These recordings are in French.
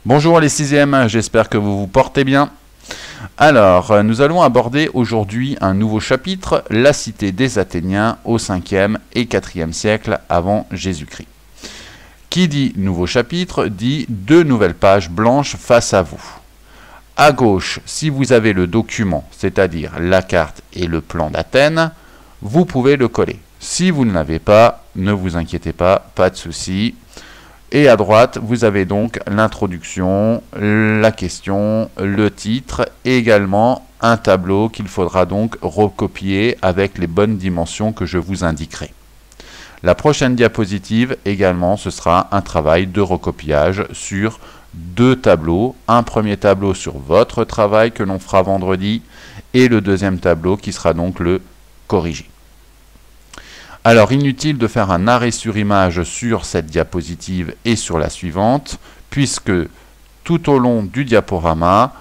Bonjour les 6e, j'espère que vous vous portez bien. Alors, nous allons aborder aujourd'hui un nouveau chapitre, la cité des Athéniens au 5e et 4e siècle avant Jésus-Christ. Qui dit nouveau chapitre dit deux nouvelles pages blanches face à vous. À gauche, si vous avez le document, c'est-à-dire la carte et le plan d'Athènes, vous pouvez le coller. Si vous ne l'avez pas, ne vous inquiétez pas, pas de souci. Et à droite, vous avez donc l'introduction, la question, le titre et également un tableau qu'il faudra donc recopier avec les bonnes dimensions que je vous indiquerai. La prochaine diapositive également, ce sera un travail de recopiage sur deux tableaux. Un premier tableau sur votre travail que l'on fera vendredi et le deuxième tableau qui sera donc le corrigé. Alors, inutile de faire un arrêt sur image sur cette diapositive et sur la suivante, puisque tout au long du diaporama,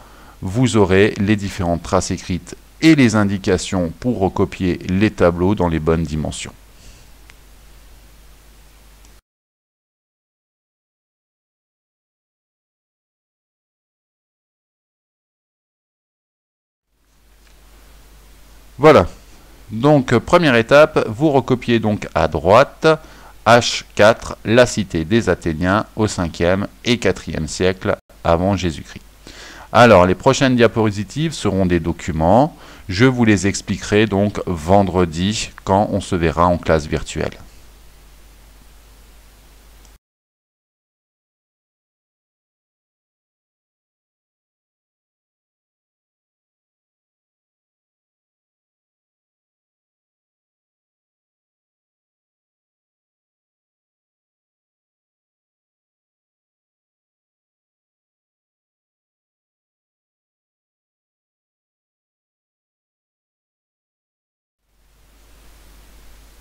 vous aurez les différentes traces écrites et les indications pour recopier les tableaux dans les bonnes dimensions. Voilà. Donc, première étape, vous recopiez donc à droite H4, la cité des Athéniens au 5e et 4e siècle avant Jésus-Christ. Alors, les prochaines diapositives seront des documents. Je vous les expliquerai donc vendredi quand on se verra en classe virtuelle.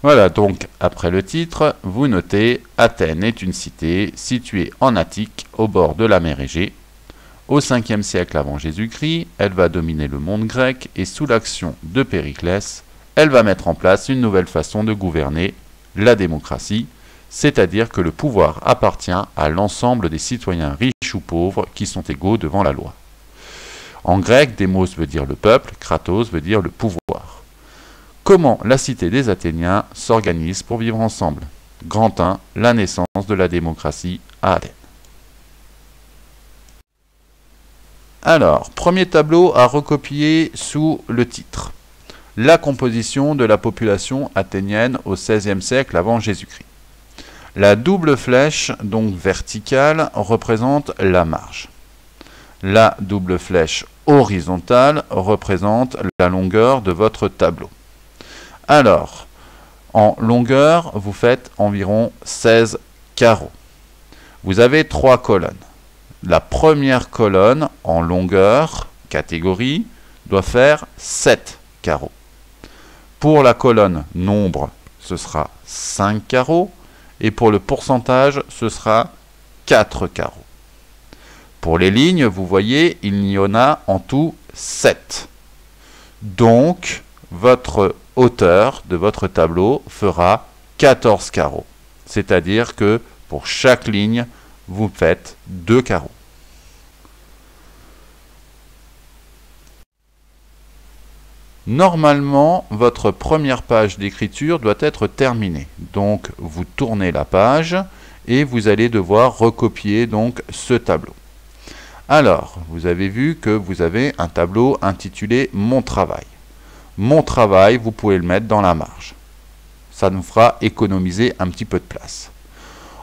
Voilà, donc après le titre, vous notez « Athènes est une cité située en Attique, au bord de la mer Égée. Au 5e siècle avant Jésus-Christ, elle va dominer le monde grec et sous l'action de Périclès, elle va mettre en place une nouvelle façon de gouverner, la démocratie, c'est-à-dire que le pouvoir appartient à l'ensemble des citoyens riches ou pauvres qui sont égaux devant la loi. En grec, démos veut dire le peuple, kratos veut dire le pouvoir. Comment la cité des Athéniens s'organise pour vivre ensemble? Grand 1, la naissance de la démocratie à Athènes. Alors, premier tableau à recopier sous le titre. La composition de la population athénienne au XVIe siècle avant Jésus-Christ. La double flèche, donc verticale, représente la marge. La double flèche horizontale représente la longueur de votre tableau. Alors, en longueur, vous faites environ 16 carreaux. Vous avez 3 colonnes. La première colonne en longueur, catégorie, doit faire 7 carreaux. Pour la colonne nombre, ce sera 5 carreaux. Et pour le pourcentage, ce sera 4 carreaux. Pour les lignes, vous voyez, il y en a en tout 7. Donc, votre hauteur de votre tableau fera 14 carreaux. C'est-à-dire que pour chaque ligne, vous faites 2 carreaux. Normalement, votre première page d'écriture doit être terminée. Donc, vous tournez la page et vous allez devoir recopier donc ce tableau. Alors, vous avez vu que vous avez un tableau intitulé « Mon travail ». Mon travail, vous pouvez le mettre dans la marge. Ça nous fera économiser un petit peu de place.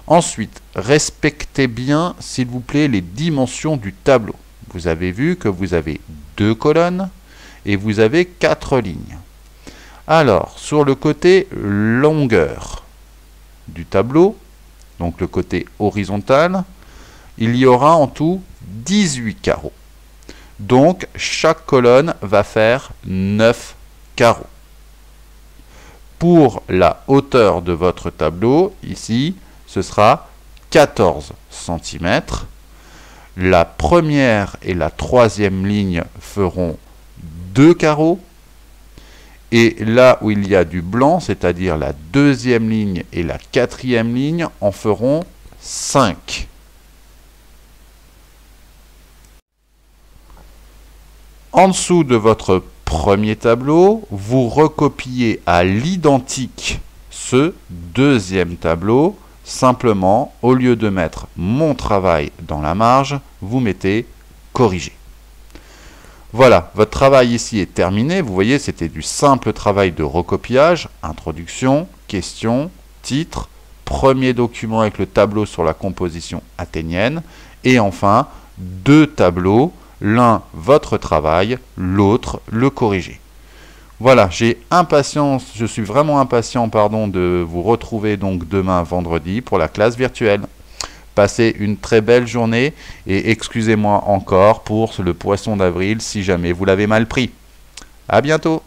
Ensuite, respectez bien, s'il vous plaît, les dimensions du tableau. Vous avez vu que vous avez 2 colonnes et vous avez 4 lignes. Alors, sur le côté longueur du tableau, donc le côté horizontal, il y aura en tout 18 carreaux. Donc, chaque colonne va faire 9 carreaux. Pour la hauteur de votre tableau, ici, ce sera 14 cm. La première et la troisième ligne feront 2 carreaux. Et là où il y a du blanc, c'est-à-dire la deuxième ligne et la quatrième ligne, en feront 5. En dessous de votre premier tableau, vous recopiez à l'identique ce deuxième tableau. Simplement, au lieu de mettre mon travail dans la marge, vous mettez corriger. Voilà, votre travail ici est terminé. Vous voyez, c'était du simple travail de recopiage, introduction, question, titre, premier document avec le tableau sur la composition athénienne, et enfin, deux tableaux, l'un votre travail, l'autre le corrigé. Voilà, je suis vraiment impatient, de vous retrouver donc demain vendredi pour la classe virtuelle. Passez une très belle journée et excusez-moi encore pour le poisson d'avril si jamais vous l'avez mal pris. À bientôt!